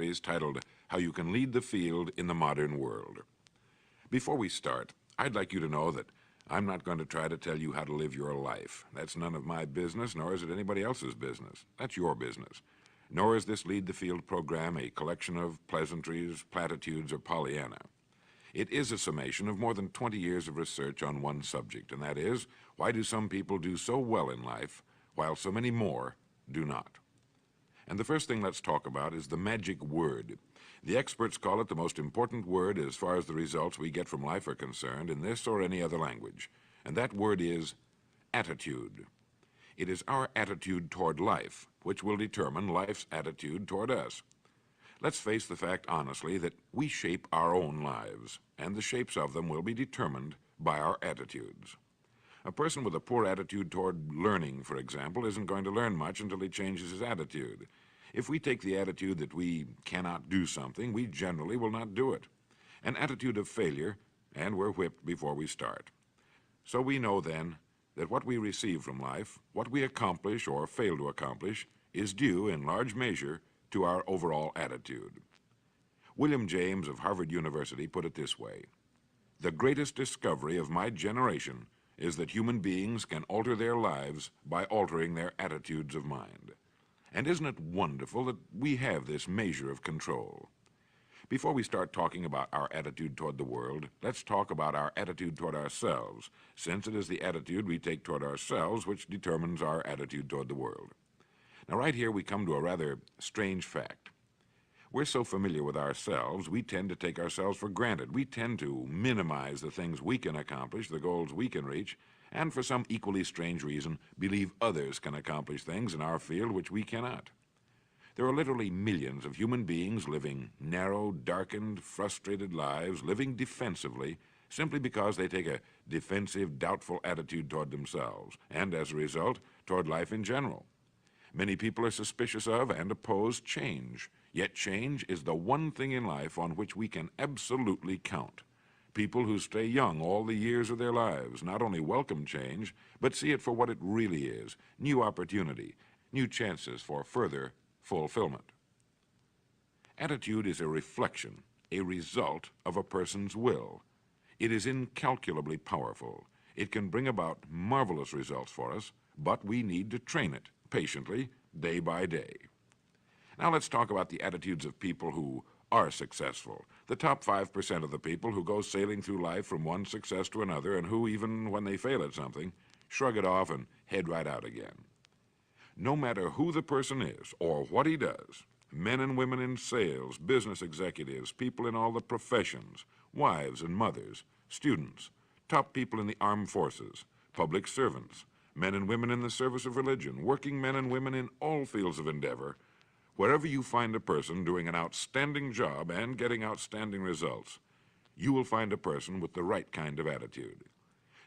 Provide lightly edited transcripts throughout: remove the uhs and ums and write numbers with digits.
series titled How You Can Lead the Field in the Modern World. Before we start, I'd like you to know that I'm not going to try to tell you how to live your life. That's none of my business, nor is it anybody else's business. That's your business. Nor is this Lead the Field program a collection of pleasantries, platitudes, or Pollyanna. It is a summation of more than 20 years of research on one subject, and that is, why do some people do so well in life, while so many more do not? And the first thing let's talk about is the magic word. The experts call it the most important word as far as the results we get from life are concerned in this or any other language. And that word is attitude. It is our attitude toward life which will determine life's attitude toward us. Let's face the fact honestly that we shape our own lives, and the shapes of them will be determined by our attitudes. A person with a poor attitude toward learning, for example, isn't going to learn much until he changes his attitude. If we take the attitude that we cannot do something, we generally will not do it. An attitude of failure, and we're whipped before we start. So we know then that what we receive from life, what we accomplish or fail to accomplish, is due in large measure to our overall attitude. William James of Harvard University put it this way: "The greatest discovery of my generation is that human beings can alter their lives by altering their attitudes of mind." And isn't it wonderful that we have this measure of control? Before we start talking about our attitude toward the world, let's talk about our attitude toward ourselves, since it is the attitude we take toward ourselves which determines our attitude toward the world. Now, right here we come to a rather strange fact. We're so familiar with ourselves, we tend to take ourselves for granted. We tend to minimize the things we can accomplish, the goals we can reach, and for some equally strange reason, believe others can accomplish things in our field which we cannot. There are literally millions of human beings living narrow, darkened, frustrated lives, living defensively, simply because they take a defensive, doubtful attitude toward themselves, and as a result, toward life in general. Many people are suspicious of and oppose change. Yet change is the one thing in life on which we can absolutely count. People who stay young all the years of their lives not only welcome change, but see it for what it really is: new opportunity, new chances for further fulfillment. Attitude is a reflection, a result of a person's will. It is incalculably powerful. It can bring about marvelous results for us, but we need to train it patiently, day by day. Now let's talk about the attitudes of people who are successful. The top 5% of the people who go sailing through life from one success to another and who, even when they fail at something, shrug it off and head right out again. No matter who the person is or what he does, men and women in sales, business executives, people in all the professions, wives and mothers, students, top people in the armed forces, public servants, men and women in the service of religion, working men and women in all fields of endeavor, wherever you find a person doing an outstanding job and getting outstanding results, you will find a person with the right kind of attitude.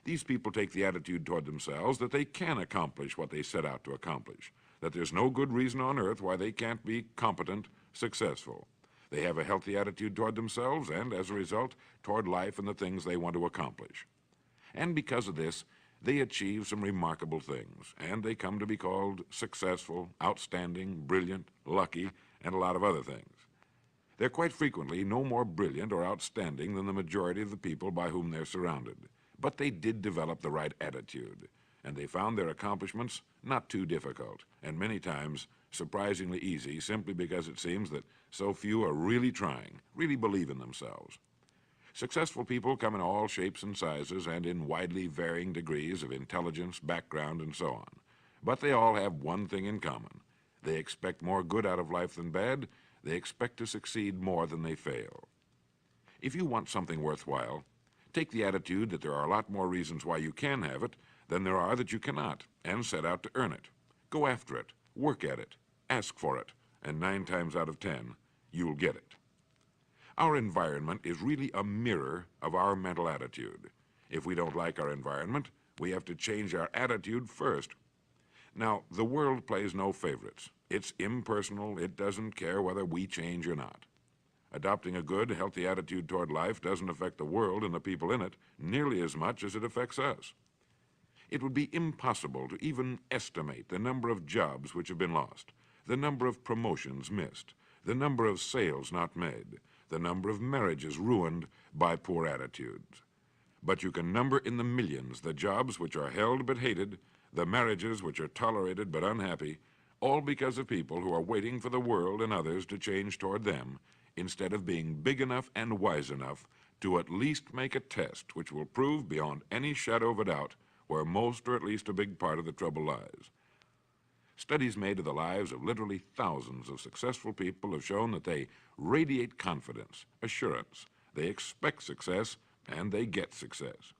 These people take the attitude toward themselves that they can accomplish what they set out to accomplish, that there's no good reason on earth why they can't be competent, successful. They have a healthy attitude toward themselves and, as a result, toward life and the things they want to accomplish. And because of this, they achieve some remarkable things, and they come to be called successful, outstanding, brilliant, lucky, and a lot of other things. They're quite frequently no more brilliant or outstanding than the majority of the people by whom they're surrounded. But they did develop the right attitude, and they found their accomplishments not too difficult, and many times surprisingly easy, simply because it seems that so few are really trying, really believe in themselves. Successful people come in all shapes and sizes and in widely varying degrees of intelligence, background, and so on. But they all have one thing in common. They expect more good out of life than bad. They expect to succeed more than they fail. If you want something worthwhile, take the attitude that there are a lot more reasons why you can have it than there are that you cannot, and set out to earn it. Go after it, work at it, ask for it, and 9 times out of 10, you'll get it. Our environment is really a mirror of our mental attitude. If we don't like our environment, we have to change our attitude first. Now, the world plays no favorites. It's impersonal. It doesn't care whether we change or not. Adopting a good, healthy attitude toward life doesn't affect the world and the people in it nearly as much as it affects us. It would be impossible to even estimate the number of jobs which have been lost, the number of promotions missed, the number of sales not made, the number of marriages ruined by poor attitudes. But you can number in the millions the jobs which are held but hated, the marriages which are tolerated but unhappy, all because of people who are waiting for the world and others to change toward them, instead of being big enough and wise enough to at least make a test which will prove beyond any shadow of a doubt where most or at least a big part of the trouble lies. Studies made of the lives of literally thousands of successful people have shown that they radiate confidence, assurance, they expect success, and they get success.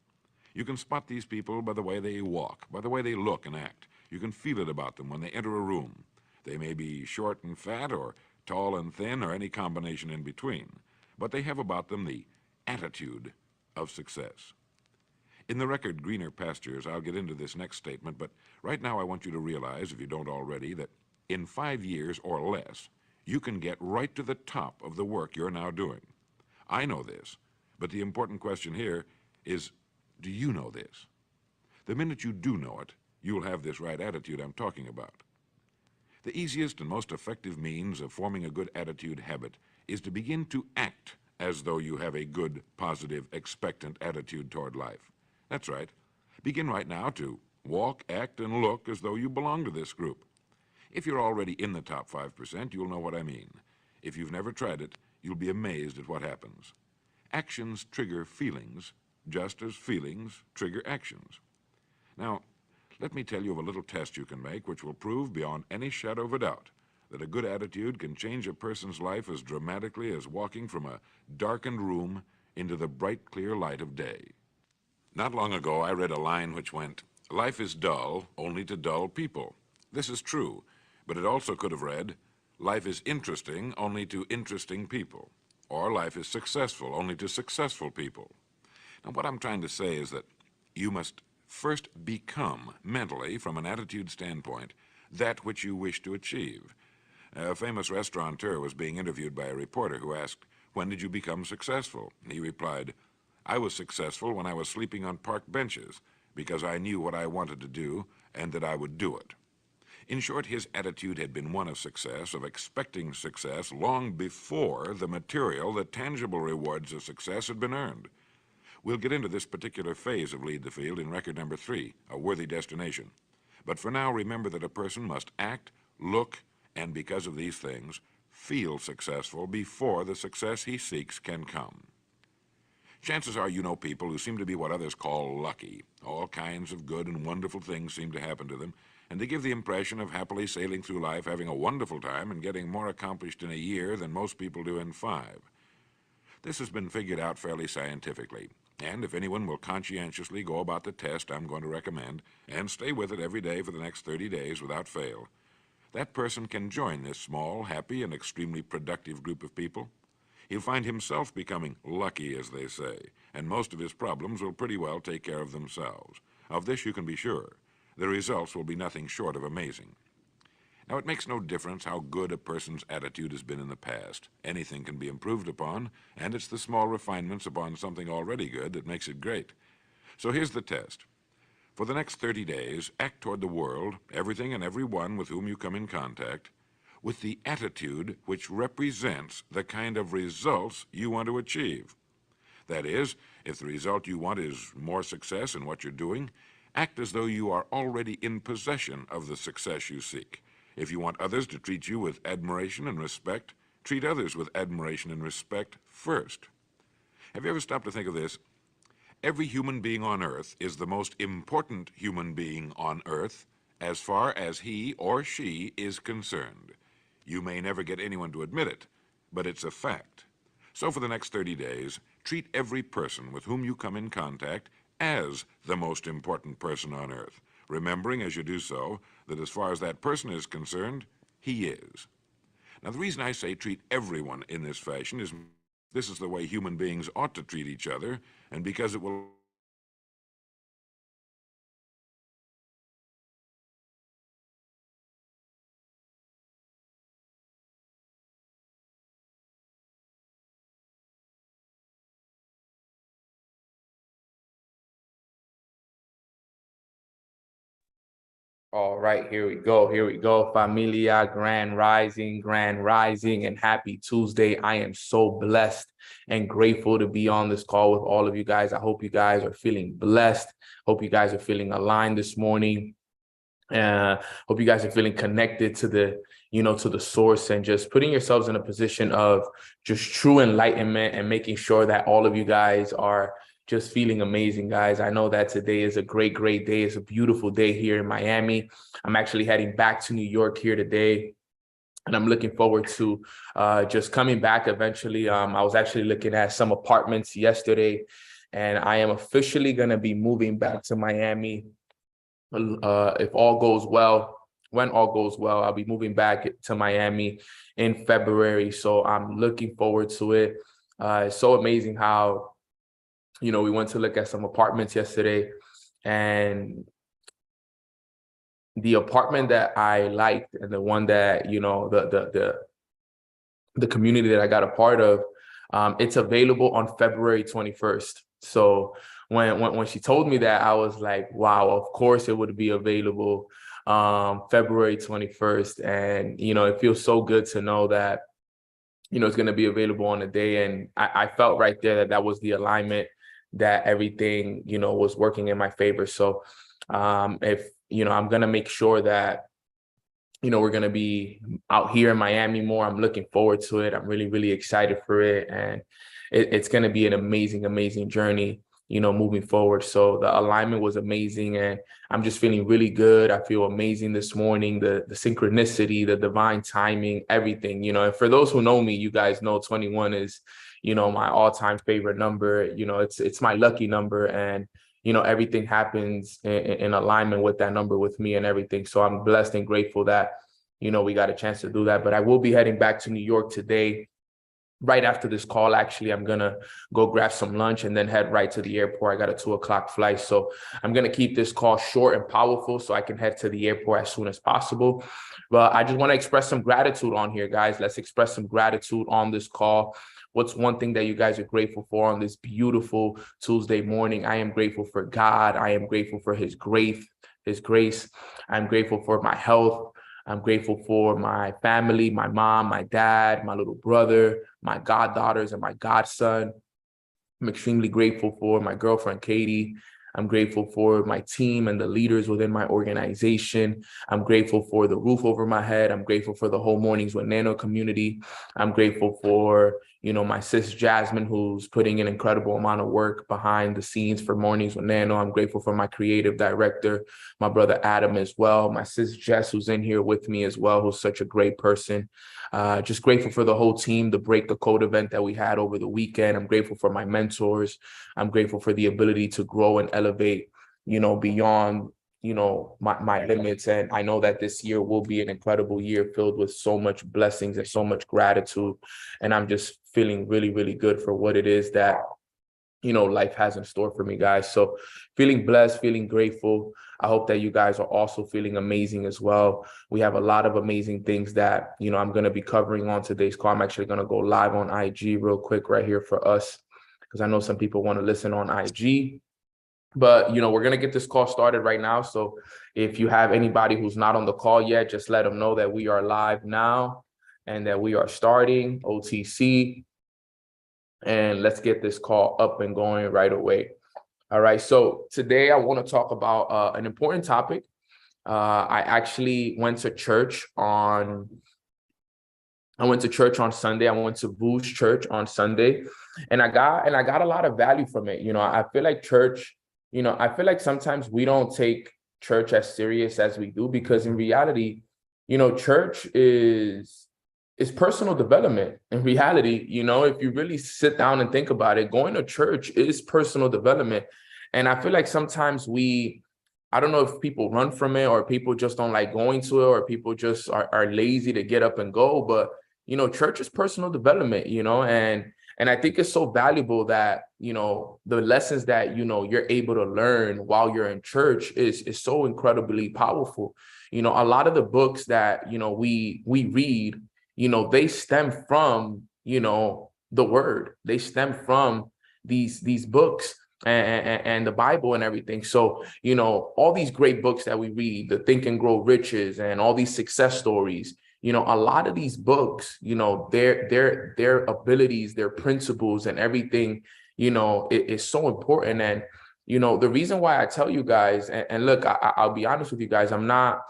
You can spot these people by the way they walk, by the way they look and act. You can feel it about them when they enter a room. They may be short and fat, or tall and thin, or any combination in between, but they have about them the attitude of success. In the record Greener Pastures, I'll get into this next statement, but right now I want you to realize, if you don't already, that in 5 years or less, you can get right to the top of the work you're now doing. I know this, but the important question here is, do you know this? The minute you do know it, you'll have this right attitude I'm talking about. The easiest and most effective means of forming a good attitude habit is to begin to act as though you have a good, positive, expectant attitude toward life. That's right. Begin right now to walk, act, and look as though you belong to this group. If you're already in the top 5%, you'll know what I mean. If you've never tried it, you'll be amazed at what happens. Actions trigger feelings, just as feelings trigger actions. Now, let me tell you of a little test you can make which will prove beyond any shadow of a doubt that a good attitude can change a person's life as dramatically as walking from a darkened room into the bright, clear light of day. Not long ago, I read a line which went, "Life is dull only to dull people." This is true, but it also could have read, "Life is interesting only to interesting people," or "Life is successful only to successful people." Now, what I'm trying to say is that you must first become, mentally, from an attitude standpoint, that which you wish to achieve. A famous restaurateur was being interviewed by a reporter who asked, "When did you become successful?" And he replied, "I was successful when I was sleeping on park benches because I knew what I wanted to do and that I would do it." In short, his attitude had been one of success, of expecting success long before the material, the tangible rewards of success had been earned. We'll get into this particular phase of Lead the Field in record number 3, A Worthy Destination. But for now, remember that a person must act, look, and because of these things, feel successful before the success he seeks can come. Chances are you know people who seem to be what others call lucky. All kinds of good and wonderful things seem to happen to them, and they give the impression of happily sailing through life, having a wonderful time, and getting more accomplished in a year than most people do in 5. This has been figured out fairly scientifically, and if anyone will conscientiously go about the test I'm going to recommend, and stay with it every day for the next 30 days without fail, that person can join this small, happy, and extremely productive group of people. He'll find himself becoming lucky, as they say, and most of his problems will pretty well take care of themselves. Of this you can be sure. The results will be nothing short of amazing. Now, it makes no difference how good a person's attitude has been in the past. Anything can be improved upon, and it's the small refinements upon something already good that makes it great. So here's the test. For the next 30 days, act toward the world, everything and everyone with whom you come in contact, with the attitude which represents the kind of results you want to achieve. That is, if the result you want is more success in what you're doing, act as though you are already in possession of the success you seek. If you want others to treat you with admiration and respect, treat others with admiration and respect first. Have you ever stopped to think of this? Every human being on Earth is the most important human being on Earth as far as he or she is concerned. You may never get anyone to admit it, but it's a fact. So for the next 30 days, treat every person with whom you come in contact as the most important person on Earth, remembering as you do so that as far as that person is concerned, he is. Now, the reason I say treat everyone in this fashion is this is the way human beings ought to treat each other, and because it will All right, here we go. Here we go. Familia, Grand Rising, and happy Tuesday. I am so blessed and grateful to be on this call with all of you guys. I hope you guys are feeling blessed. Hope you guys are feeling aligned this morning. Hope you guys are feeling connected to the source and just putting yourselves in a position of just true enlightenment and making sure that all of you guys are just feeling amazing, guys. I know that today is a great, great day. It's a beautiful day here in Miami. I'm actually heading back to New York here today, and I'm looking forward to just coming back eventually. I was actually looking at some apartments yesterday, and I am officially going to be moving back to Miami. If all goes well, when all goes well, I'll be moving back to Miami in February. So I'm looking forward to it. It's so amazing how, we went to look at some apartments yesterday, and the apartment that I liked and the one that, the community that I got a part of, it's available on February 21st. So when she told me that, I was like, wow, of course it would be available February 21st. And, it feels so good to know that, it's going to be available on the day. And I felt right there that was the alignment, that everything, was working in my favor. So if, I'm going to make sure that, we're going to be out here in Miami more. I'm looking forward to it. I'm really, really excited for it. And it's going to be an amazing, amazing journey, moving forward. So the alignment was amazing, and I'm just feeling really good. I feel amazing this morning, the synchronicity, the divine timing, everything, and for those who know me, you guys know 21 is, my all-time favorite number. It's my lucky number, and everything happens in alignment with that number with me and everything. So I'm blessed and grateful that, we got a chance to do that. But I will be heading back to New York today. Right after this call, actually, I'm going to go grab some lunch and then head right to the airport. I got a 2:00 flight. So I'm going to keep this call short and powerful so I can head to the airport as soon as possible. But I just want to express some gratitude on here, guys. Let's express some gratitude on this call. What's one thing that you guys are grateful for on this beautiful Tuesday morning? I am grateful for God. I am grateful for His grace. I'm grateful for my health. I'm grateful for my family, my mom, my dad, my little brother, my goddaughters, and my godson. I'm extremely grateful for my girlfriend, Katie. I'm grateful for my team and the leaders within my organization. I'm grateful for the roof over my head. I'm grateful for the whole Mornings with Nano community. I'm grateful for, my sis Jasmine, who's putting an incredible amount of work behind the scenes for Mornings with Nano. I'm grateful for my creative director, my brother Adam as well. My sis Jess, who's in here with me as well, who's such a great person. Just grateful for the whole team, the Break the Code event that we had over the weekend. I'm grateful for my mentors. I'm grateful for the ability to grow and elevate, beyond, my limits. And I know that this year will be an incredible year filled with so much blessings and so much gratitude. And I'm just feeling really, really good for what it is that, life has in store for me, guys. So feeling blessed, feeling grateful. I hope that you guys are also feeling amazing as well. We have a lot of amazing things that, I'm going to be covering on today's call. I'm actually going to go live on IG real quick right here for us, because I know some people want to listen on IG. But, we're going to get this call started right now. So if you have anybody who's not on the call yet, just let them know that we are live now and that we are starting OTC. And let's get this call up and going right away. All right. So today I want to talk about an important topic. I actually went to church on Sunday. I went to Boo's church on Sunday, and I got a lot of value from it. I feel like church, I feel like sometimes we don't take church as serious as we do, because in reality, church is personal development. In reality, if you really sit down and think about it, going to church is personal development. And I feel like sometimes I don't know if people run from it, or people just don't like going to it, or people just are lazy to get up and go. But, church is personal development, and I think it's so valuable that, the lessons that, you're able to learn while you're in church is so incredibly powerful. A lot of the books that, we read, they stem from, the word. They stem from these books. and the Bible and everything. So, you know, all these great books that we read, the Think and Grow Riches and all these success stories, you know, a lot of these books, you know, their abilities, their principles and everything, you know, is so important. And, you know, the reason why I tell you guys, and look, I'll be honest with you guys, I'm not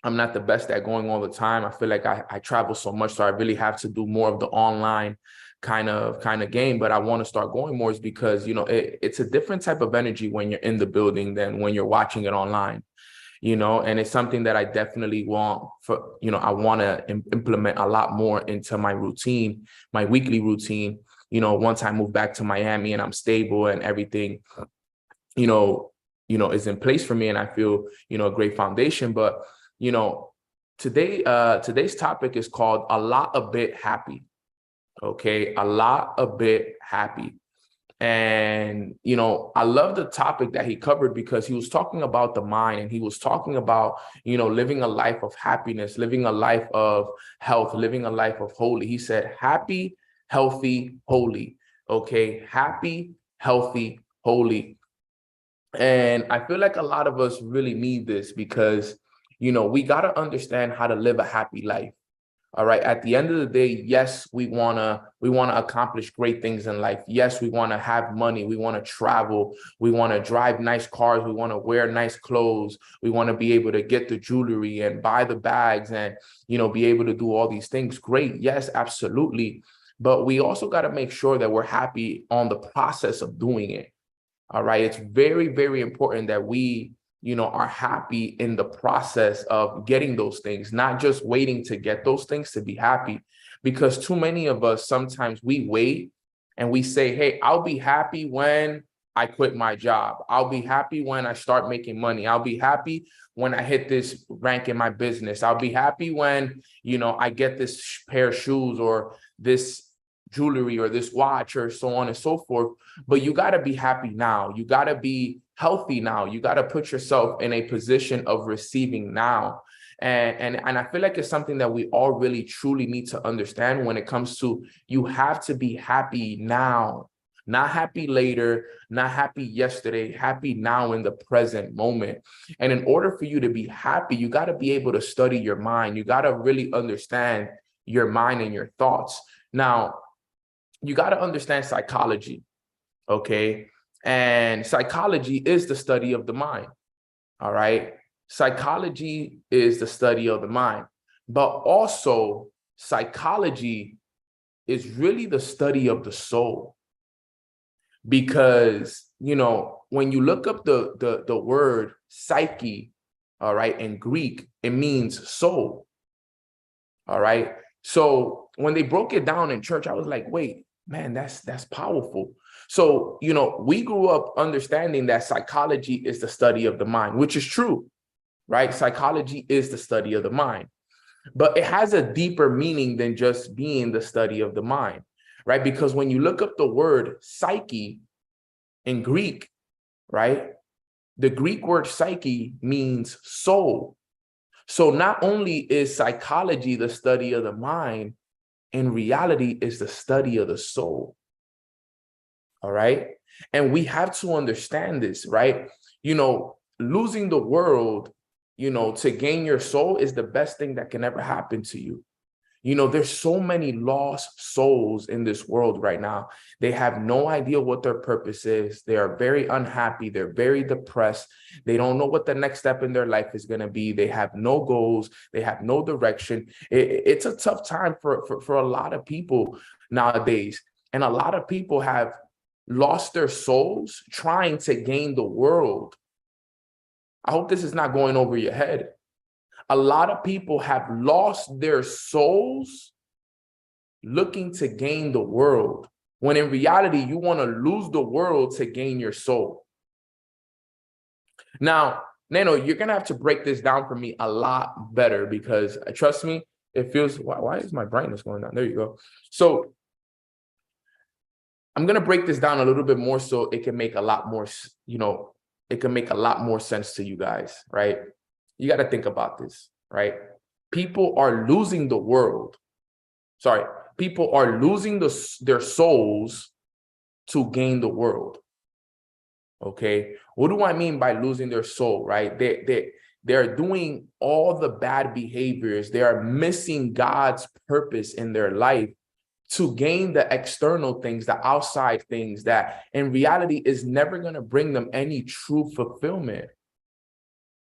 the best at going all the time. I feel like I travel so much, so I really have to do more of the online kind of game. But I want to start going more is because, you know, it's a different type of energy when you're in the building than when you're watching it online, you know, and it's something that I definitely want for, you know, I want to implement a lot more into my routine, my weekly routine, you know, once I move back to Miami and I'm stable and everything, you know, is in place for me and I feel, you know, a great foundation. But you know, today's topic is called A Lot a Bit Happy. Okay, a lot a bit happy. And, you know, I love the topic that he covered because he was talking about the mind and he was talking about, you know, living a life of happiness, living a life of health, living a life of holy. He said, happy, healthy, holy. Okay, happy, healthy, holy. And I feel like a lot of us really need this because, you know, we got to understand how to live a happy life. All right. At the end of the day, yes, we want to accomplish great things in life. Yes, we want to have money. We want to travel. We want to drive nice cars. We want to wear nice clothes. We want to be able to get the jewelry and buy the bags and, you know, be able to do all these things. Great. Yes, absolutely. But we also got to make sure that we're happy on the process of doing it. All right. It's very, very important that we, you know, are happy in the process of getting those things, not just waiting to get those things to be happy. Because too many of us, sometimes we wait and we say, hey, I'll be happy when I quit my job. I'll be happy when I start making money. I'll be happy when I hit this rank in my business. I'll be happy when, you know, I get this pair of shoes or this jewelry or this watch or so on and so forth. But you got to be happy now. You got to be healthy now. You got to put yourself in a position of receiving now. And I feel like it's something that we all really truly need to understand when it comes to, you have to be happy now, not happy later, not happy yesterday, happy now in the present moment. And in order for you to be happy, you got to be able to study your mind. You got to really understand your mind and your thoughts. Now, you got to understand psychology, okay? And psychology is the study of the mind, all right? Psychology is the study of the mind, but also psychology is really the study of the soul. Because, you know, when you look up the word psyche, all right, in Greek, it means soul, all right? So when they broke it down in church, I was like, wait, man, that's powerful. So, you know, we grew up understanding that psychology is the study of the mind, which is true, right? Psychology is the study of the mind, but it has a deeper meaning than just being the study of the mind, right? Because when you look up the word psyche in Greek, right, the Greek word psyche means soul. So not only is psychology the study of the mind, in reality, it's the study of the soul. All right. And we have to understand this, right? You know, losing the world, you know, to gain your soul is the best thing that can ever happen to you. You know, there's so many lost souls in this world right now. They have no idea what their purpose is. They are very unhappy. They're very depressed. They don't know what the next step in their life is going to be. They have no goals. They have no direction. It's a tough time for a lot of people nowadays. And a lot of people have lost their souls trying to gain the world. I hope this is not going over your head. A lot of people have lost their souls looking to gain the world, when in reality, you want to lose the world to gain your soul. Now, Nano, you're going to have to break this down for me a lot better because trust me, it feels, why is my brightness going down? There you go. So I'm going to break this down a little bit more so it can make a lot more, you know, it can make a lot more sense to you guys, right? You got to think about this, right? People are losing the world. Sorry, people are losing their souls to gain the world. Okay. What do I mean by losing their soul, right? They're doing all the bad behaviors. They are missing God's purpose in their life to gain the external things, the outside things that in reality is never going to bring them any true fulfillment.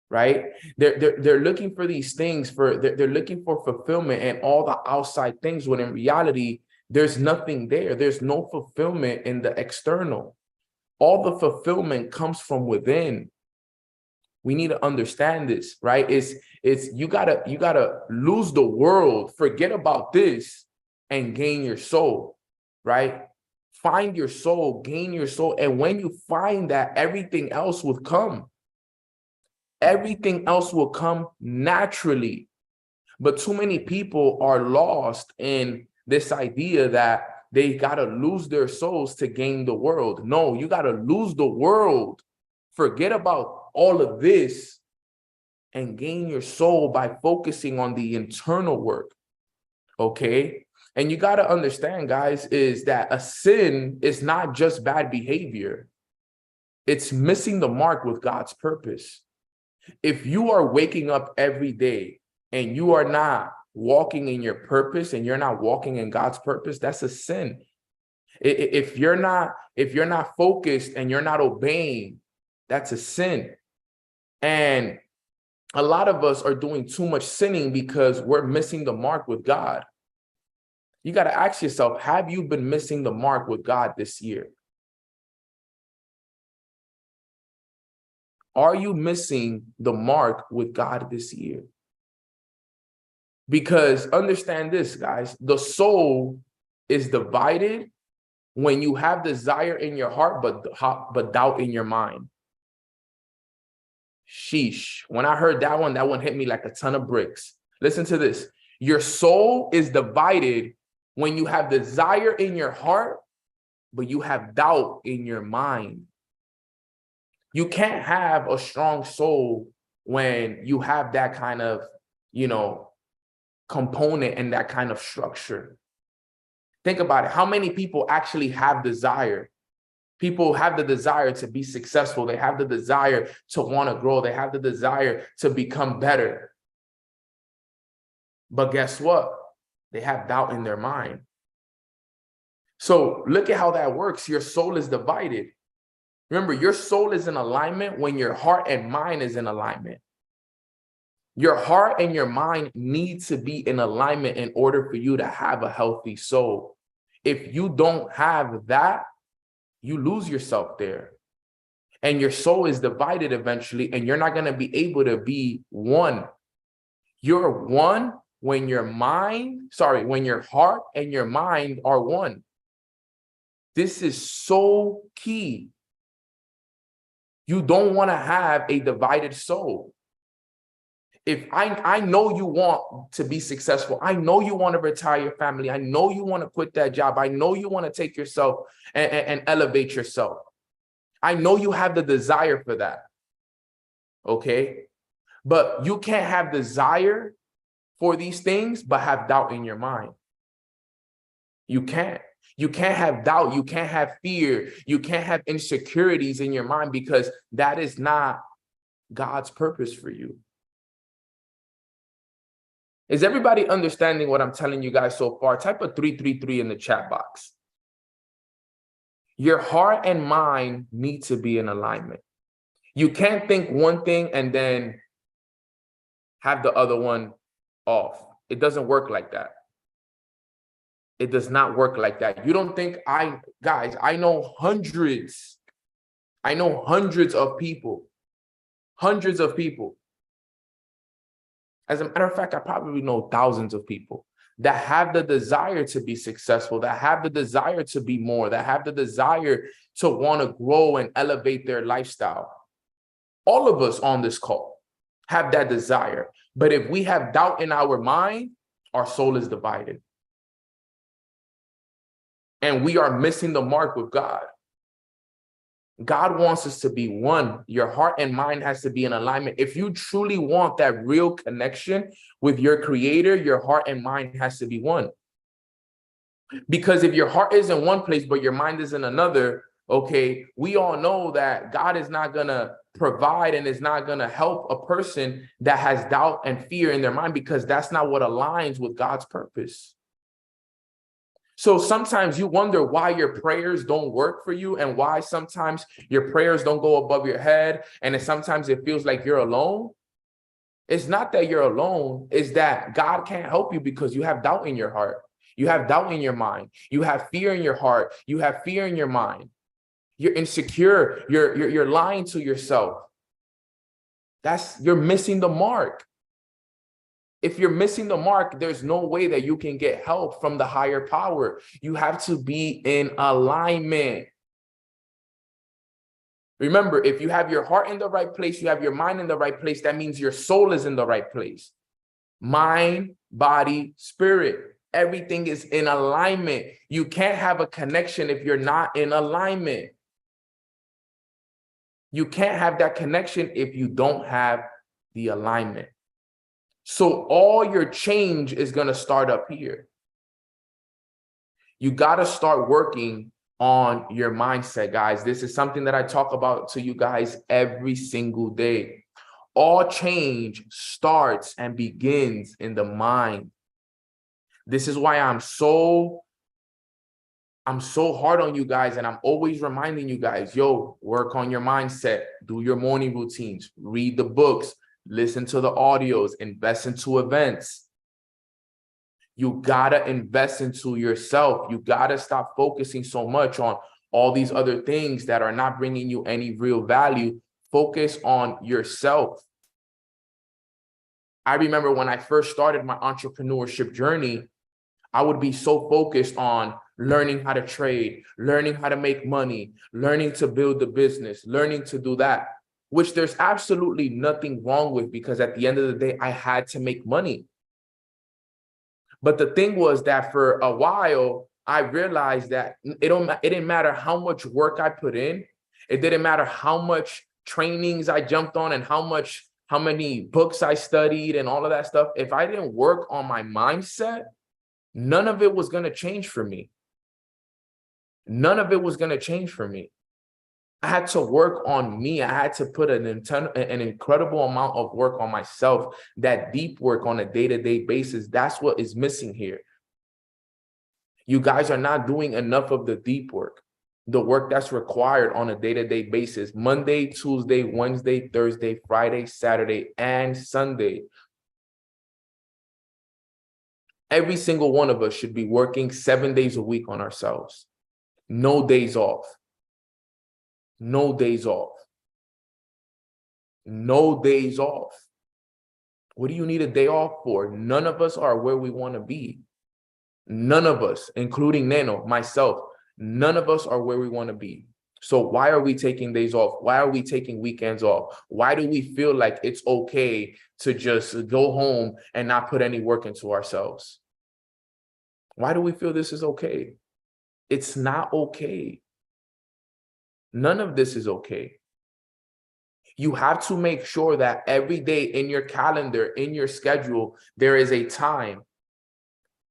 Right? They're looking for these things they're looking for fulfillment and all the outside things when in reality there's nothing there. There's no fulfillment in the external. All the fulfillment comes from within. We need to understand this, right? It's you gotta lose the world, forget about this, and gain your soul, right? Find your soul, gain your soul, and when you find that, everything else will come. Everything else will come naturally. But too many people are lost in this idea that they got to lose their souls to gain the world. No, you got to lose the world. Forget about all of this and gain your soul by focusing on the internal work. Okay? And you got to understand, guys, is that a sin is not just bad behavior. It's missing the mark with God's purpose. If you are waking up every day and you are not walking in your purpose and you're not walking in God's purpose, that's a sin. If you're not focused and you're not obeying, that's a sin. And a lot of us are doing too much sinning because we're missing the mark with God. You got to ask yourself, have you been missing the mark with God this year? Are you missing the mark with God this year? Because understand this, guys, the soul is divided when you have desire in your heart, but doubt in your mind. Sheesh. When I heard that one hit me like a ton of bricks. Listen to this. Your soul is divided when you have desire in your heart, but you have doubt in your mind. You can't have a strong soul when you have that kind of, component and that kind of structure. Think about it. How many people actually have desire? People have the desire to be successful. They have the desire to want to grow. They have the desire to become better. But guess what? They have doubt in their mind. So look at how that works. Your soul is divided. Remember, your soul is in alignment when your heart and mind is in alignment. Your heart and your mind need to be in alignment in order for you to have a healthy soul. If you don't have that, you lose yourself there. And your soul is divided eventually, and you're not going to be able to be one. You're one when your heart and your mind are one. This is so key. You don't want to have a divided soul. If I know you want to be successful, I know you want to retire your family, I know you want to quit that job, I know you want to take yourself and elevate yourself. I know you have the desire for that. Okay? But you can't have desire for these things, but have doubt in your mind. You can't. You can't have doubt. You can't have fear. You can't have insecurities in your mind because that is not God's purpose for you. Is everybody understanding what I'm telling you guys so far? Type a 333 in the chat box. Your heart and mind need to be in alignment. You can't think one thing and then have the other one off. It doesn't work like that. It does not work like that. You don't think guys, I know hundreds of people. Hundreds of people. As a matter of fact, I probably know thousands of people that have the desire to be successful, that have the desire to be more, that have the desire to want to grow and elevate their lifestyle. All of us on this call have that desire. But if we have doubt in our mind, our soul is divided. And we are missing the mark with God. God wants us to be one. Your heart and mind has to be in alignment. If you truly want that real connection with your creator, your heart and mind has to be one. Because if your heart is in one place, but your mind is in another, Okay, we all know that God is not going to provide and is not going to help a person that has doubt and fear in their mind, because that's not what aligns with God's purpose. So sometimes you wonder why your prayers don't work for you, and why sometimes your prayers don't go above your head, and then sometimes it feels like you're alone. It's not that you're alone, it's that God can't help you because you have doubt in your heart. You have doubt in your mind. You have fear in your heart. You have fear in your mind. You're insecure. You're lying to yourself. You're missing the mark. If you're missing the mark, there's no way that you can get help from the higher power. You have to be in alignment. Remember, if you have your heart in the right place, you have your mind in the right place, that means your soul is in the right place. Mind, body, spirit, everything is in alignment. You can't have a connection if you're not in alignment. You can't have that connection if you don't have the alignment. So all your change is going to start up here. You got to start working on your mindset, guys. This is something that I talk about to you guys every single day. All change starts and begins in the mind. This is why I'm so hard on you guys, and I'm always reminding you guys, yo, work on your mindset, do your morning routines, read the books, listen to the audios, invest into events. You gotta invest into yourself. You gotta stop focusing so much on all these other things that are not bringing you any real value. Focus on yourself. I remember when I first started my entrepreneurship journey, I would be so focused on learning how to trade, learning how to make money, learning to build the business, learning to do that, which there's absolutely nothing wrong with, because at the end of the day, I had to make money. But the thing was that for a while, I realized that it didn't matter how much work I put in. It didn't matter how much trainings I jumped on and how many books I studied and all of that stuff. If I didn't work on my mindset, none of it was going to change for me. None of it was going to change for me. I had to work on me. I had to put an incredible amount of work on myself, that deep work on a day-to-day basis. That's what is missing here. You guys are not doing enough of the deep work, the work that's required on a day-to-day basis, Monday, Tuesday, Wednesday, Thursday, Friday, Saturday, and Sunday. Every single one of us should be working 7 days a week on ourselves. No days off. No days off. No days off. What do you need a day off for? None of us are where we want to be. None of us, including Nano, myself, none of us are where we want to be. So why are we taking days off? Why are we taking weekends off? Why do we feel like it's okay to just go home and not put any work into ourselves? Why do we feel this is okay? It's not okay. None of this is okay. You have to make sure that every day in your calendar, in your schedule, there is a time.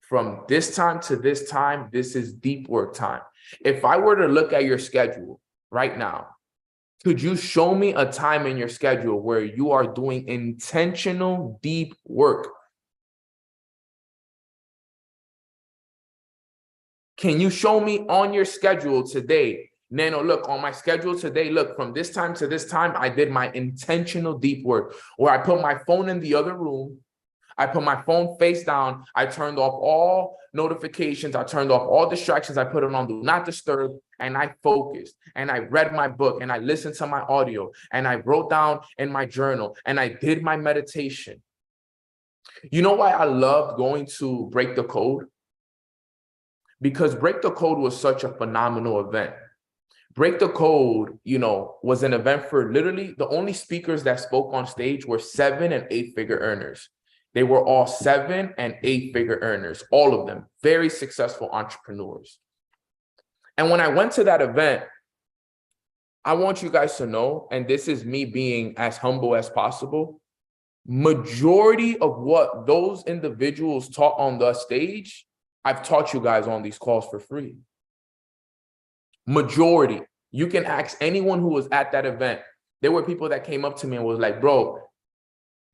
From this time to this time, this is deep work time. If I were to look at your schedule right now, could you show me a time in your schedule where you are doing intentional deep work? Can you show me on your schedule today? Nano, look, on my schedule today, look, from this time to this time, I did my intentional deep work, where I put my phone in the other room. I put my phone face down. I turned off all notifications. I turned off all distractions. I put it on do not disturb, and I focused, and I read my book, and I listened to my audio, and I wrote down in my journal, and I did my meditation. You know why I loved going to Break the Code? Because Break the Code was such a phenomenal event. Break the Code, was an event for literally the only speakers that spoke on stage were 7- and 8-figure earners. They were all 7- and 8-figure earners, all of them, very successful entrepreneurs. And when I went to that event, I want you guys to know, and this is me being as humble as possible, majority of what those individuals taught on the stage, I've taught you guys on these calls for free. Majority. You can ask anyone who was at that event. There were people that came up to me and was like, bro,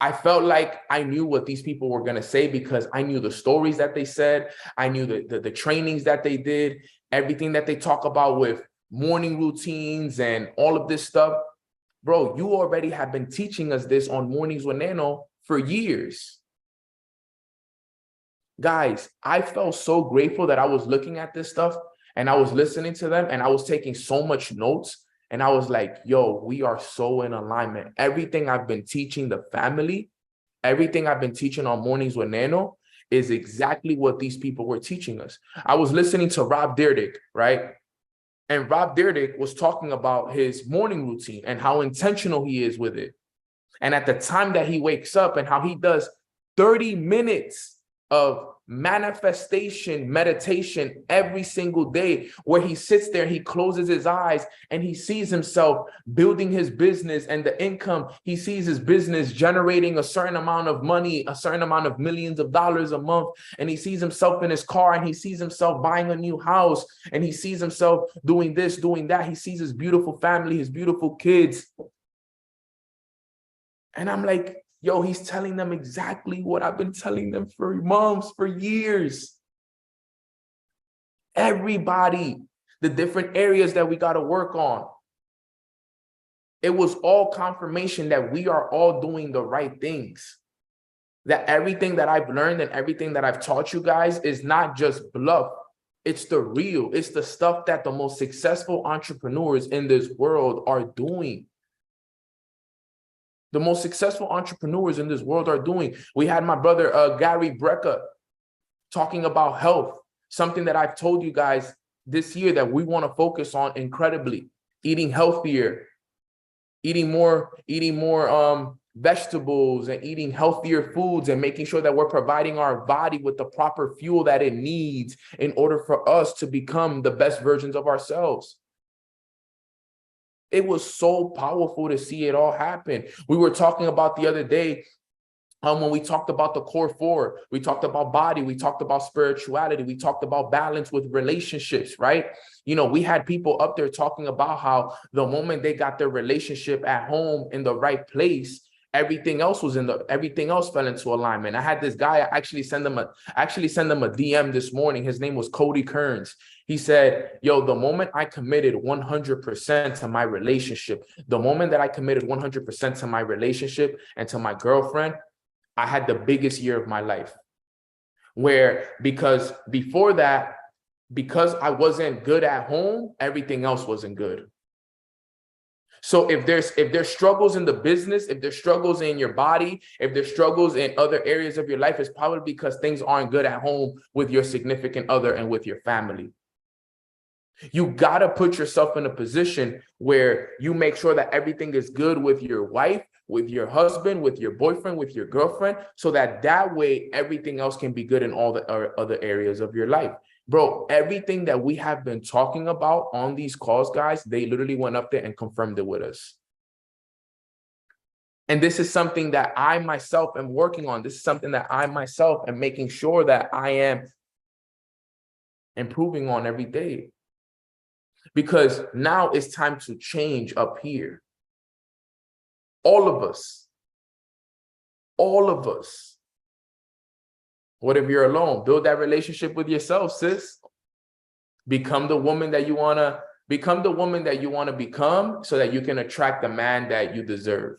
I felt like I knew what these people were going to say because I knew the stories that they said. I knew the trainings that they did, everything that they talk about with morning routines and all of this stuff. Bro, you already have been teaching us this on Mornings with Nano for years. Guys, I felt so grateful that I was looking at this stuff and I was listening to them and I was taking so much notes. And I was like, yo, we are so in alignment. Everything I've been teaching the family, everything I've been teaching on Mornings with Nano is exactly what these people were teaching us. I was listening to Rob Dyrdek, right? And Rob Dyrdek was talking about his morning routine and how intentional he is with it. And at the time that he wakes up and how he does 30 minutes of manifestation meditation every single day, where he sits there, he closes his eyes and he sees himself building his business and the income. He sees his business generating a certain amount of money, a certain amount of millions of dollars a month. And he sees himself in his car and he sees himself buying a new house and he sees himself doing this, doing that. He sees his beautiful family, his beautiful kids. And I'm like, yo, he's telling them exactly what I've been telling them for months, for years. Everybody, the different areas that we got to work on. It was all confirmation that we are all doing the right things. That everything that I've learned and everything that I've taught you guys is not just bluff. It's the real. It's the stuff that the most successful entrepreneurs in this world are doing. The most successful entrepreneurs in this world are doing. We had my brother, Gary Brecka, talking about health, something that I've told you guys this year that we want to focus on incredibly. Eating healthier, eating more vegetables and eating healthier foods and making sure that we're providing our body with the proper fuel that it needs in order for us to become the best versions of ourselves. It was so powerful to see it all happen. We were talking about the other day, when we talked about the core four, we talked about body, we talked about spirituality, we talked about balance with relationships, right? You know, we had people up there talking about how the moment they got their relationship at home in the right place, everything else fell into alignment. I had this guy, I actually sent him a DM this morning. His name was Cody Kearns. He said, yo, the moment I committed 100% to my relationship, the moment that I committed 100% to my relationship and to my girlfriend, I had the biggest year of my life. Because before that, because I wasn't good at home, everything else wasn't good. So if there's struggles in the business, if there's struggles in your body, if there's struggles in other areas of your life, it's probably because things aren't good at home with your significant other and with your family. You got to put yourself in a position where you make sure that everything is good with your wife, with your husband, with your boyfriend, with your girlfriend, so that way everything else can be good in all the other areas of your life. Bro, everything that we have been talking about on these calls, guys, they literally went up there and confirmed it with us. And this is something that I myself am working on. This is something that I myself am making sure that I am improving on every day. Because now it's time to change up here. All of us. What if you're alone? Build that relationship with yourself, sis. Become the woman that you want to become so that you can attract the man that you deserve.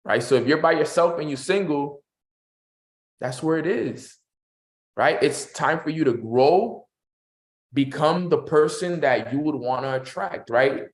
Right? So if you're by yourself and you're single, that's where it is. Right? It's time for you to grow. Become the person that you would want to attract, right?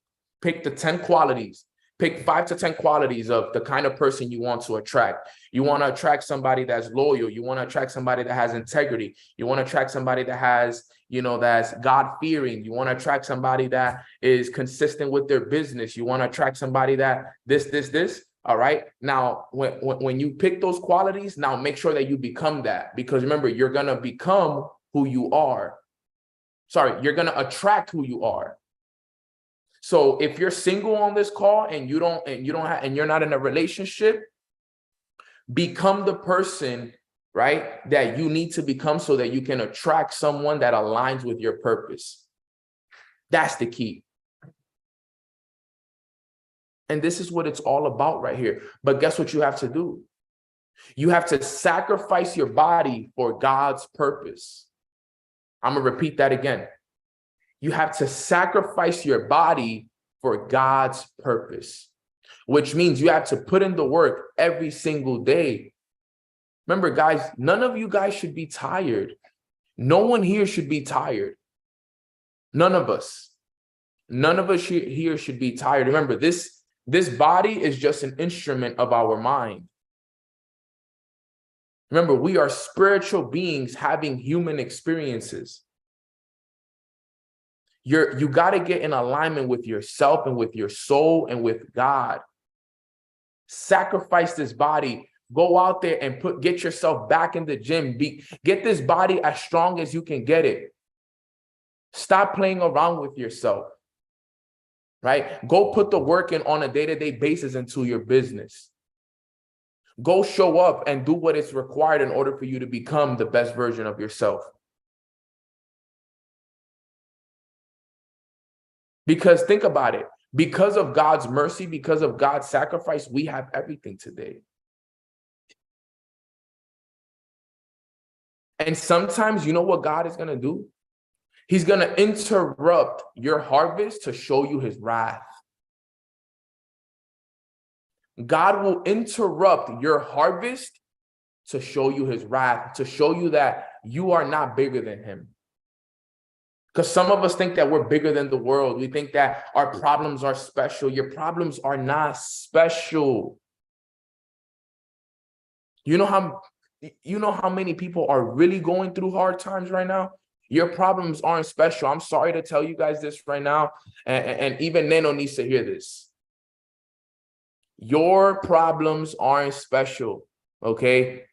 Pick the 10 qualities. Pick 5 to 10 qualities of the kind of person you want to attract. You want to attract somebody that's loyal. You want to attract somebody that has integrity. You want to attract somebody that has, that's God-fearing. You want to attract somebody that is consistent with their business. You want to attract somebody that this. All right. Now, when you pick those qualities, now make sure that you become that, because remember, you're going to become who you are. You're going to attract who you are. So if you're single on this call and you're not in a relationship, become the person, right, that you need to become so that you can attract someone that aligns with your purpose. That's the key. And this is what it's all about right here. But guess what you have to do? You have to sacrifice your body for God's purpose. I'm going to repeat that again. You have to sacrifice your body for God's purpose, which means you have to put in the work every single day. Remember, guys, none of you guys should be tired. No one here should be tired. None of us. None of us here should be tired. Remember, this body is just an instrument of our mind. Remember, we are spiritual beings having human experiences. You got to get in alignment with yourself and with your soul and with God. Sacrifice this body. Go out there and get yourself back in the gym. Get this body as strong as you can get it. Stop playing around with yourself, right? Go put the work in on a day-to-day basis into your business. Go show up and do what is required in order for you to become the best version of yourself. Because think about it. Because of God's mercy, because of God's sacrifice, we have everything today. And sometimes, you know what God is going to do? He's going to interrupt your harvest to show you his wrath. God will interrupt your harvest to show you his wrath, to show you that you are not bigger than him. Because some of us think that we're bigger than the world. We think that our problems are special. Your problems are not special. You know how many people are really going through hard times right now? Your problems aren't special. I'm sorry to tell you guys this right now. And even Neno needs to hear this. Your problems aren't special, okay?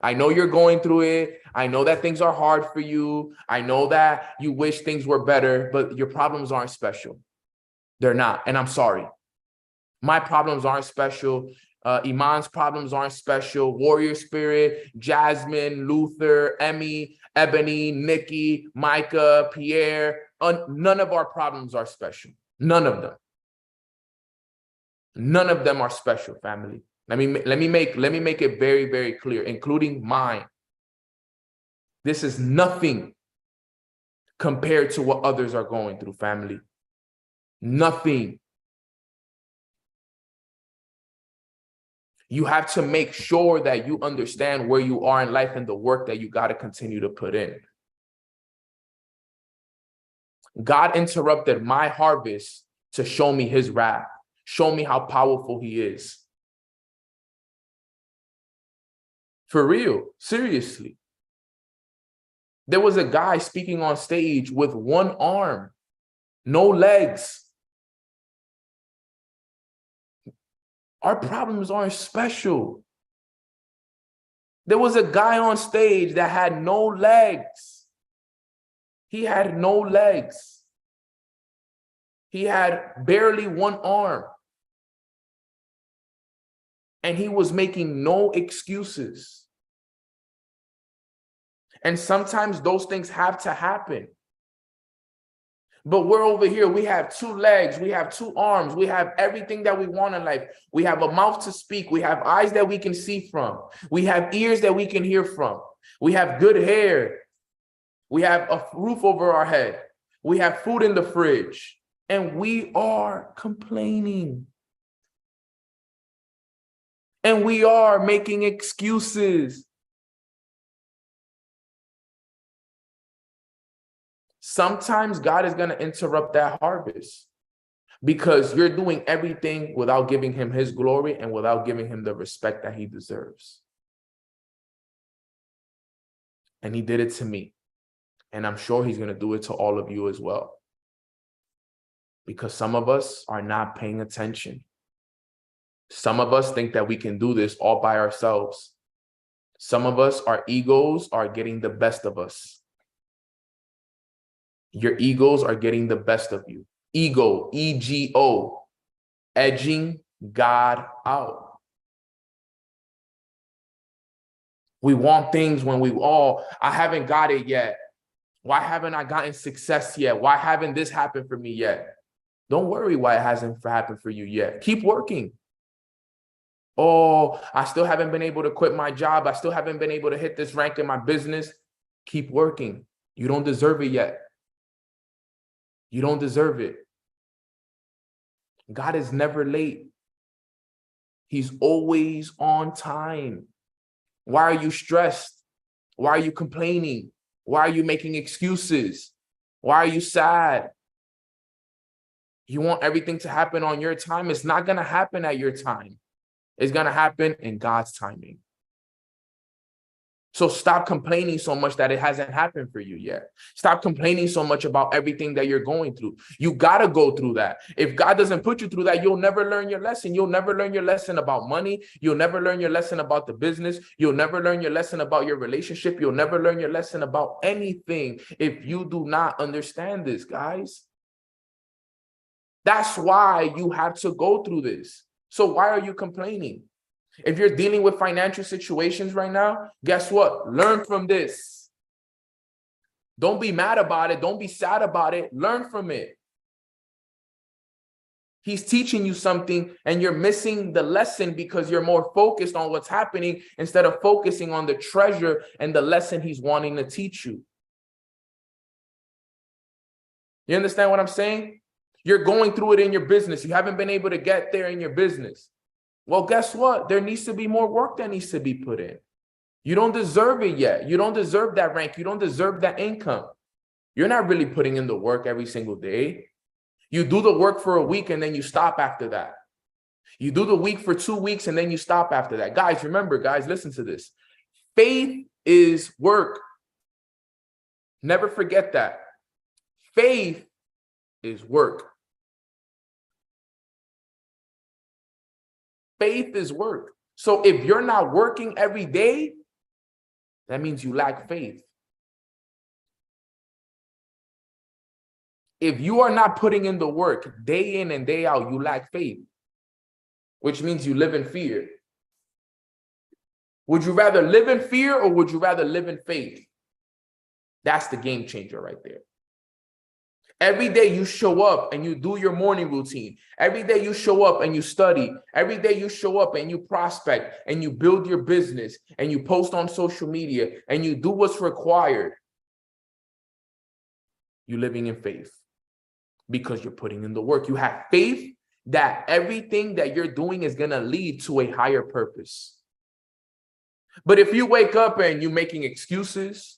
I know you're going through it. I know that things are hard for you. I know that you wish things were better, but your problems aren't special. They're not, and I'm sorry. My problems aren't special. Iman's problems aren't special. Warrior Spirit, Jasmine, Luther, Emmy, Ebony, Nikki, Micah, Pierre. None of our problems are special. None of them. None of them are special, family. Let me make it very, very clear, including mine. This is nothing compared to what others are going through, family. Nothing. You have to make sure that you understand where you are in life and the work that you got to continue to put in. God interrupted my harvest to show me his wrath, show me how powerful he is. For real, seriously. There was a guy speaking on stage with one arm, no legs. Our problems aren't special. There was a guy on stage that had no legs. He had no legs. He had barely one arm. And he was making no excuses. And sometimes those things have to happen. But we're over here, we have two legs, we have two arms, we have everything that we want in life. We have a mouth to speak, we have eyes that we can see from, we have ears that we can hear from, we have good hair, we have a roof over our head, we have food in the fridge, and we are complaining. And we are making excuses. Sometimes God is going to interrupt that harvest because you're doing everything without giving him his glory and without giving him the respect that he deserves. And he did it to me. And I'm sure he's going to do it to all of you as well. Because some of us are not paying attention. Some of us think that we can do this all by ourselves. Some of us, our egos are getting the best of us. Your egos are getting the best of you. Ego, E-G-O, edging God out. We want things when I haven't got it yet. Why haven't I gotten success yet? Why haven't this happened for me yet? Don't worry why it hasn't happened for you yet. Keep working. Oh, I still haven't been able to quit my job. I still haven't been able to hit this rank in my business. Keep working. You don't deserve it yet. You don't deserve it. God is never late. He's always on time. Why are you stressed? Why are you complaining? Why are you making excuses? Why are you sad? You want everything to happen on your time. It's not going to happen at your time. It's going to happen in God's timing. So stop complaining so much that it hasn't happened for you yet. Stop complaining so much about everything that you're going through. You got to go through that. If God doesn't put you through that, you'll never learn your lesson. You'll never learn your lesson about money. You'll never learn your lesson about the business. You'll never learn your lesson about your relationship. You'll never learn your lesson about anything if you do not understand this, guys. That's why you have to go through this. So why are you complaining? If you're dealing with financial situations right now, guess what? Learn from this. Don't be mad about it. Don't be sad about it. Learn from it. He's teaching you something and you're missing the lesson because you're more focused on what's happening instead of focusing on the treasure and the lesson he's wanting to teach you. You understand what I'm saying? You're going through it in your business. You haven't been able to get there in your business. Well, guess what? There needs to be more work that needs to be put in. You don't deserve it yet. You don't deserve that rank. You don't deserve that income. You're not really putting in the work every single day. You do the work for a week and then you stop after that. You do the week for 2 weeks and then you stop after that. Guys, remember, guys, listen to this. Faith is work. Never forget that. Faith is work. Faith is work. So if you're not working every day, that means you lack faith. If you are not putting in the work day in and day out, you lack faith, which means you live in fear. Would you rather live in fear or would you rather live in faith? That's the game changer right there. Every day you show up and you do your morning routine. Every day you show up and you study. Every day you show up and you prospect and you build your business and you post on social media and you do what's required. You're living in faith because you're putting in the work. You have faith that everything that you're doing is going to lead to a higher purpose. But if you wake up and you're making excuses,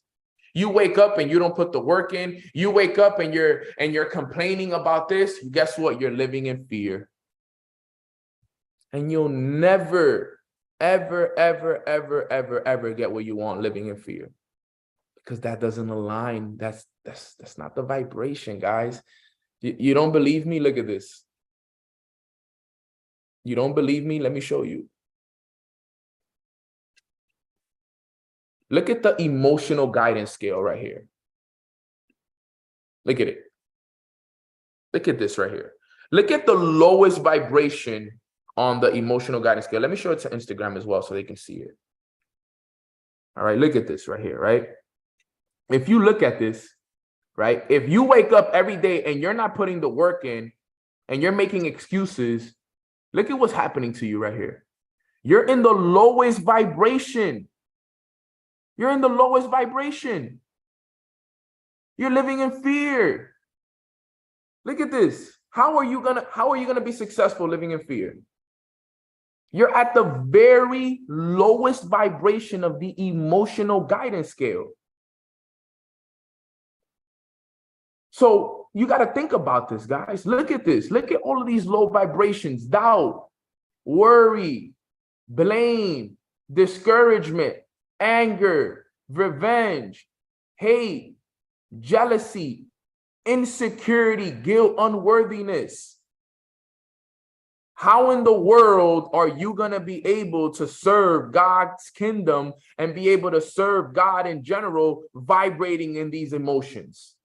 you wake up and you don't put the work in, you wake up and you're complaining about this, guess what? You're living in fear. And you'll never, ever, ever, ever, ever, ever get what you want living in fear. Because that doesn't align. That's not the vibration, guys. You don't believe me? Look at this. You don't believe me? Let me show you. Look at the emotional guidance scale right here. Look at it. Look at this right here. Look at the lowest vibration on the emotional guidance scale. Let me show it to Instagram as well so they can see it. All right, look at this right here, right? If you look at this, right? If you wake up every day and you're not putting the work in and you're making excuses, look at what's happening to you right here. You're in the lowest vibration. You're in the lowest vibration. You're living in fear. Look at this. How are you gonna be successful living in fear? You're at the very lowest vibration of the emotional guidance scale. So you got to think about this, guys. Look at this. Look at all of these low vibrations: doubt, worry, blame, discouragement, anger, revenge, hate, jealousy, insecurity, guilt, unworthiness. How in the world are you going to be able to serve God's kingdom and be able to serve God in general, vibrating in these emotions?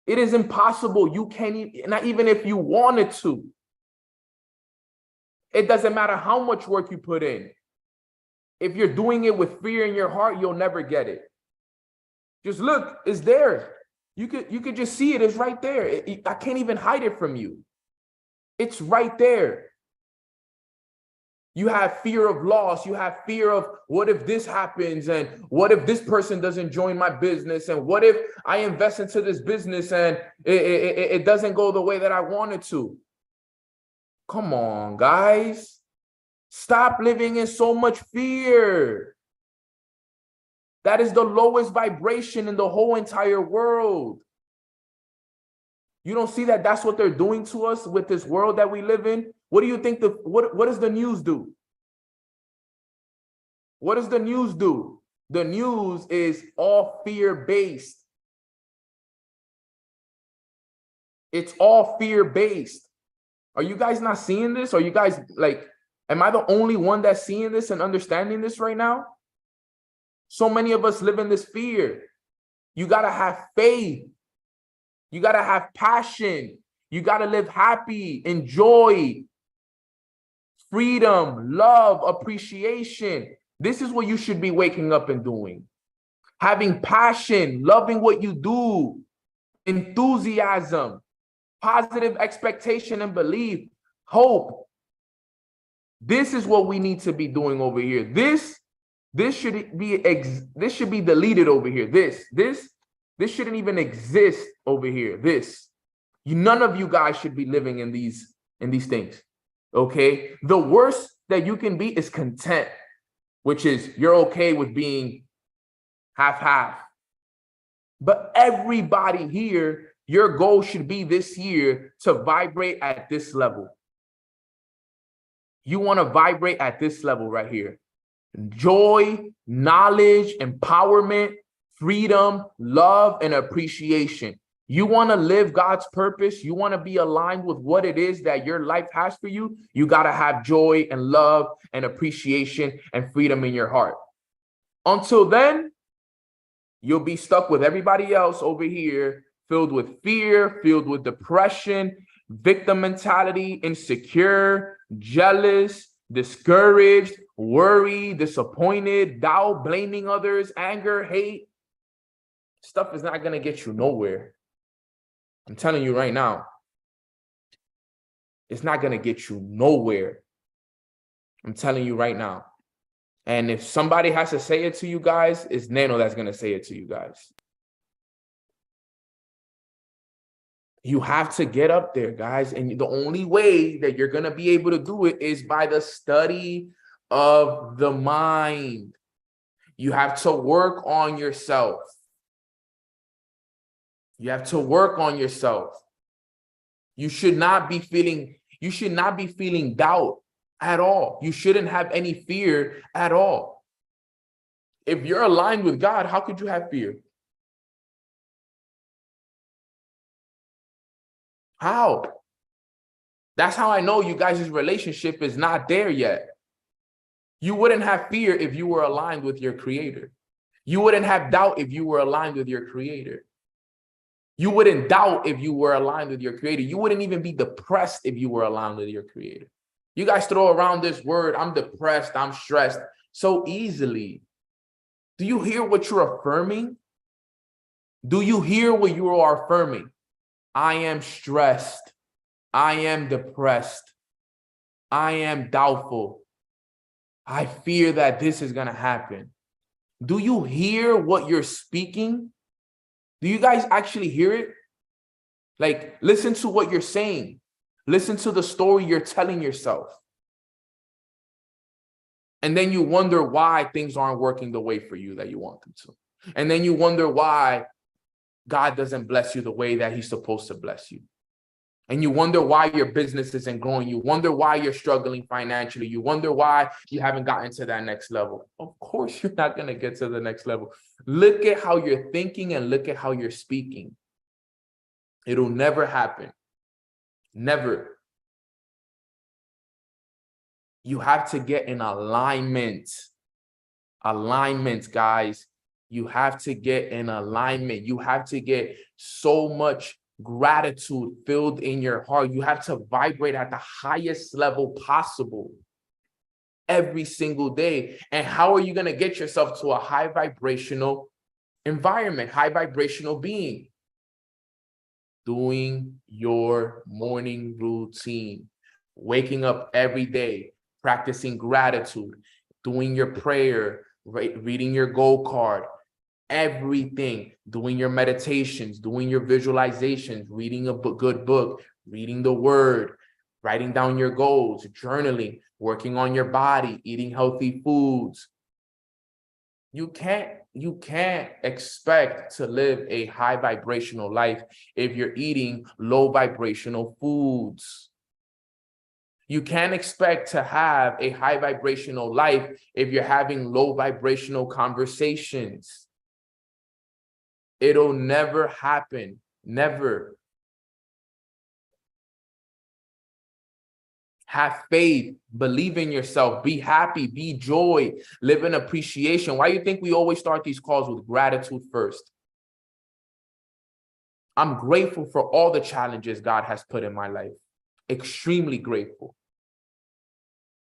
It is impossible. You can't, not even if you wanted to. It doesn't matter how much work you put in. If you're doing it with fear in your heart, you'll never get it. Just look, it's there. You could just see it. It's right there. I can't even hide it from you. It's right there. You have fear of loss. You have fear of what if this happens, and what if this person doesn't join my business, and what if I invest into this business and it doesn't go the way that I wanted to. Come on, guys. Stop living in so much fear. That is the lowest vibration in the whole entire world. You don't see that that's what they're doing to us with this world that we live in? What do you think what does the news do? What does the news do? The news is all fear-based. It's all fear-based. Are you guys not seeing this? Are you guys like, am I the only one that's seeing this and understanding this right now? So many of us live in this fear. You got to have faith. You got to have passion. You got to live happy, enjoy, freedom, love, appreciation. This is what you should be waking up and doing. Having passion, loving what you do, enthusiasm, positive expectation and belief, hope. This is what we need to be doing over here. This should be deleted over here. This shouldn't even exist over here. None of you guys should be living in these things. Okay? The worst that you can be is content, which is you're okay with being half-half. But everybody here, your goal should be this year to vibrate at this level. You want to vibrate at this level right here. Joy, knowledge, empowerment, freedom, love, and appreciation. You want to live God's purpose. You want to be aligned with what it is that your life has for you. You got to have joy and love and appreciation and freedom in your heart. Until then, you'll be stuck with everybody else over here, filled with fear, filled with depression, victim mentality, insecure, jealous, discouraged, worried, disappointed, doubt, blaming others, anger, hate. Stuff is not going to get you nowhere. I'm telling you right now, it's not going to get you nowhere. I'm telling you right now. And if somebody has to say it to you guys, it's Nano that's going to say it to you guys. You have to get up there, guys. And the only way that you're going to be able to do it is by the study of the mind. You have to work on yourself. You have to work on yourself. You should not be feeling doubt at all. You shouldn't have any fear at all. If you're aligned with God, how could you have fear? How? That's how I know you guys' relationship is not there yet. You wouldn't have fear if you were aligned with your Creator. You wouldn't have doubt if you were aligned with your Creator. You wouldn't doubt if you were aligned with your Creator. You wouldn't even be depressed if you were aligned with your Creator. You guys throw around this word, I'm depressed, I'm stressed, so easily. Do you hear what you're affirming? Do you hear what you are affirming? I am stressed. I am depressed. I am doubtful. I fear that this is going to happen. Do you hear what you're speaking? Do you guys actually hear it? Like, listen to what you're saying. Listen to the story you're telling yourself. And then you wonder why things aren't working the way for you that you want them to. And then you wonder why God doesn't bless you the way that he's supposed to bless you. And you wonder why your business isn't growing. You wonder why you're struggling financially. You wonder why you haven't gotten to that next level. Of course, you're not going to get to the next level. Look at how you're thinking and look at how you're speaking. It'll never happen. Never. You have to get in alignment. Alignment, guys. You have to get in alignment. You have to get so much gratitude filled in your heart. You have to vibrate at the highest level possible every single day. And how are you going to get yourself to a high vibrational environment, high vibrational being? Doing your morning routine. waking up every day, practicing gratitude, doing your prayer, reading your goal card, everything, doing your meditations, doing your visualizations, reading a good book, reading the word, writing down your goals, journaling, working on your body, eating healthy foods. You can't expect to live a high vibrational life if you're eating low vibrational foods. You can't expect to have a high vibrational life if you're having low vibrational conversations. It'll never happen. Never. Have faith, believe in yourself, be happy, be joy, live in appreciation. Why do you think we always start these calls with gratitude first? I'm grateful for all the challenges God has put in my life. Extremely grateful.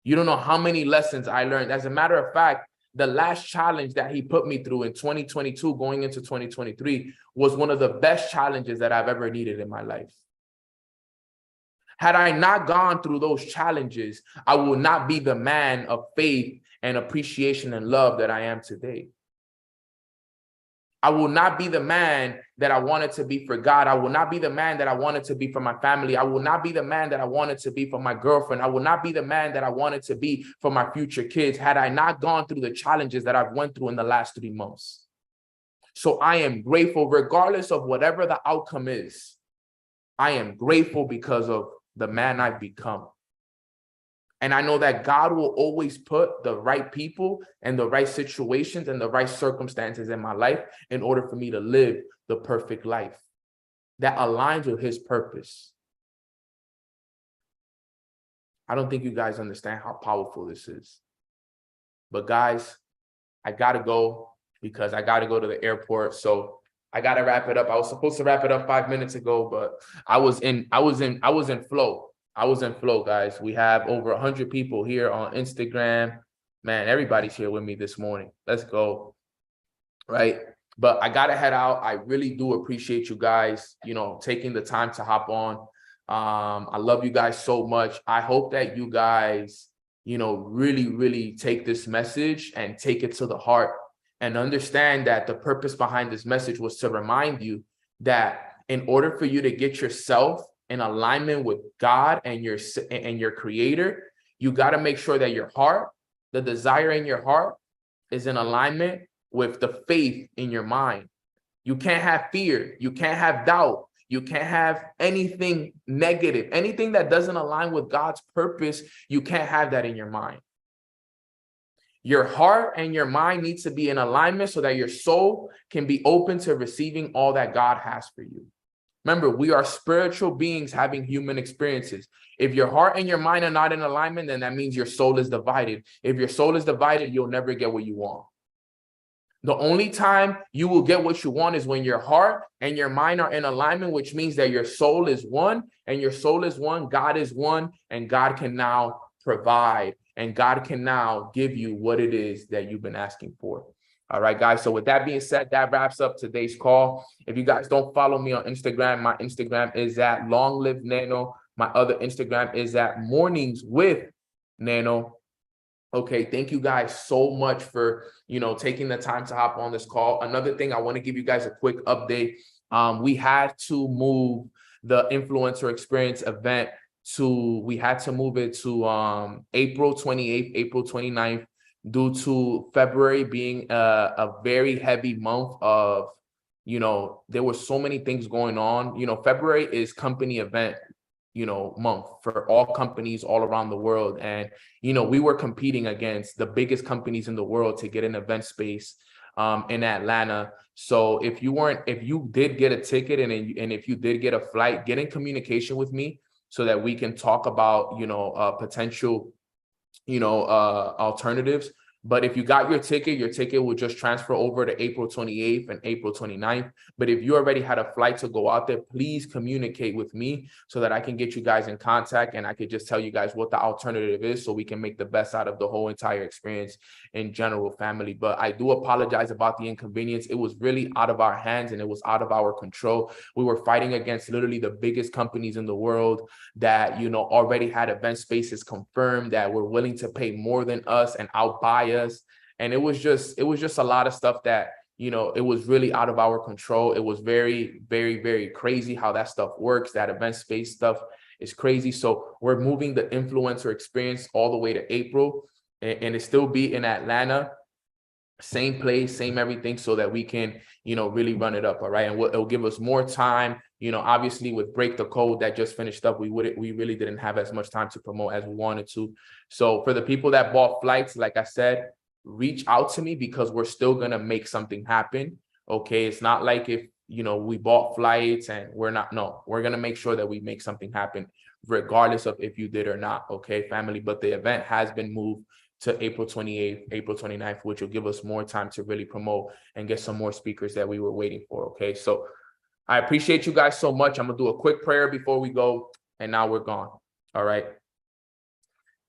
You don't know how many lessons I learned. As a matter of fact, the last challenge that he put me through in 2022, going into 2023, was one of the best challenges that I've ever needed in my life. Had I not gone through those challenges, I will not be the man of faith and appreciation and love that I am today. I will not be the man that I wanted to be for God. I will not be the man that I wanted to be for my family. I will not be the man that I wanted to be for my girlfriend. I will not be the man that I wanted to be for my future kids had I not gone through the challenges that I've went through in the last 3 months. So I am grateful, regardless of whatever the outcome is. I am grateful because of the man I've become. And I know that God will always put the right people and the right situations and the right circumstances in my life in order for me to live the perfect life that aligns with his purpose. I don't think you guys understand how powerful this is. But guys, I gotta go because I gotta go to the airport. So I gotta wrap it up. I was supposed to wrap it up 5 minutes ago, but I was in flow. I was in flow, guys. We have over 100 people here on Instagram. Man, everybody's here with me this morning. Let's go. Right. But I got to head out. I really do appreciate you guys, taking the time to hop on. I love you guys so much. I hope that you guys, really, really take this message and take it to the heart and understand that the purpose behind this message was to remind you that in order for you to get yourself in alignment with God and your creator, you got to make sure that your heart, the desire in your heart, is in alignment with the faith in your mind. You can't have fear. You can't have doubt. You can't have anything negative, anything that doesn't align with God's purpose. You can't have that in your mind. Your heart and your mind needs to be in alignment so that your soul can be open to receiving all that God has for you. Remember, we are spiritual beings having human experiences. If your heart and your mind are not in alignment, then that means your soul is divided. If your soul is divided, you'll never get what you want. The only time you will get what you want is when your heart and your mind are in alignment, which means that your soul is one, and your soul is one, God is one, and God can now provide, and God can now give you what it is that you've been asking for. All right, guys. So with that being said, that wraps up today's call. If you guys don't follow me on Instagram, my Instagram is at Long Live Nano. My other Instagram is at Mornings with Nano. Okay, thank you guys so much for, taking the time to hop on this call. Another thing, I want to give you guys a quick update. We had to move the influencer experience event we had to move it to April 28th, April 29th. Due to February being a very heavy month of, there were so many things going on. February is company event, month for all companies all around the world. And, we were competing against the biggest companies in the world to get an event space in Atlanta. So if you did get a ticket and if you did get a flight, get in communication with me so that we can talk about, potential alternatives. But if you got your ticket will just transfer over to April 28th and April 29th. But if you already had a flight to go out there, please communicate with me so that I can get you guys in contact and I could just tell you guys what the alternative is so we can make the best out of the whole entire experience in general, family. But I do apologize about the inconvenience. It was really out of our hands and it was out of our control. We were fighting against literally the biggest companies in the world that, you know, already had event spaces confirmed that were willing to pay more than us and outbuy us. And it was just a lot of stuff that, you know, it was really out of our control. It was very, very, very crazy how that stuff works. That event space stuff is crazy. So we're moving the influencer experience all the way to April, and it still be in Atlanta. Same place, same everything, so that we can, you know, really run it up. All right. And it'll give us more time. You know, obviously with Break the Code that just finished up, we really didn't have as much time to promote as we wanted to. So for the people that bought flights, like I said, reach out to me because we're still going to make something happen. Okay. It's not like if, you know, we bought flights and we're not, no, we're going to make sure that we make something happen regardless of if you did or not. Okay, family. But the event has been moved to April 28th, April 29th, which will give us more time to really promote and get some more speakers that we were waiting for. Okay, so I appreciate you guys so much. I'm gonna do a quick prayer before we go, and now we're gone. All right.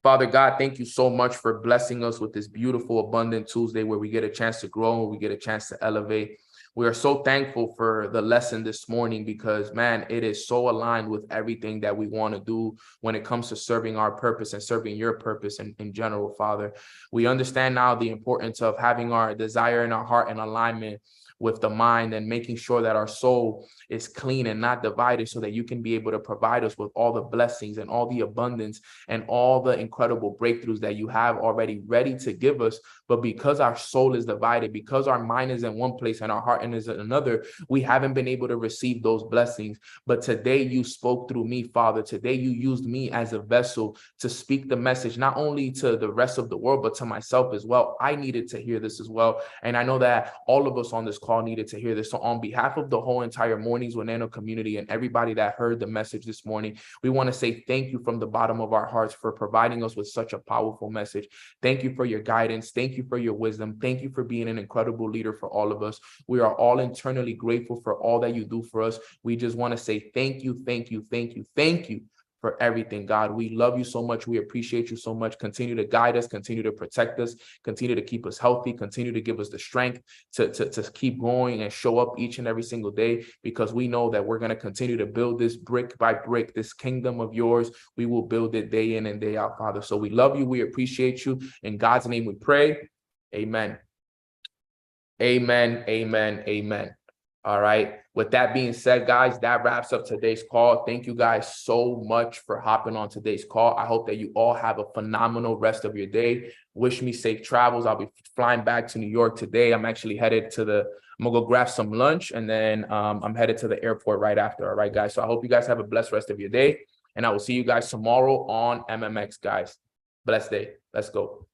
Father God, thank you so much for blessing us with this beautiful, abundant Tuesday where we get a chance to grow and we get a chance to elevate. We are so thankful for the lesson this morning because, man, it is so aligned with everything that we want to do when it comes to serving our purpose and serving your purpose in general, Father. We understand now the importance of having our desire in our heart in alignment with the mind and making sure that our soul is clean and not divided so that you can be able to provide us with all the blessings and all the abundance and all the incredible breakthroughs that you have already ready to give us. But because our soul is divided, because our mind is in one place and our heart is in another, we haven't been able to receive those blessings. But today you spoke through me, Father. Today you used me as a vessel to speak the message, not only to the rest of the world, but to myself as well. I needed to hear this as well. And I know that all of us on this call needed to hear this. So on behalf of the whole entire Mornings with Nano community and everybody that heard the message this morning, we want to say thank you from the bottom of our hearts for providing us with such a powerful message. Thank you for your guidance. Thank you for your wisdom. Thank you for being an incredible leader for all of us. We are all internally grateful for all that you do for us. We just want to say thank you, thank you, thank you, thank you for everything, God. We love you so much. We appreciate you so much. Continue to guide us, continue to protect us, continue to keep us healthy, continue to give us the strength to keep going and show up each and every single day, because we know that we're going to continue to build this brick by brick, this kingdom of yours. We will build it day in and day out, Father. So we love you. We appreciate you. In God's name we pray. Amen. Amen. Amen. Amen. All right. With that being said, guys, that wraps up today's call. Thank you guys so much for hopping on today's call. I hope that you all have a phenomenal rest of your day. Wish me safe travels. I'll be flying back to New York today. I'm actually headed to I'm gonna go grab some lunch, and then I'm headed to the airport right after. All right, guys. So I hope you guys have a blessed rest of your day, and I will see you guys tomorrow on MMX, guys. Blessed day. Let's go.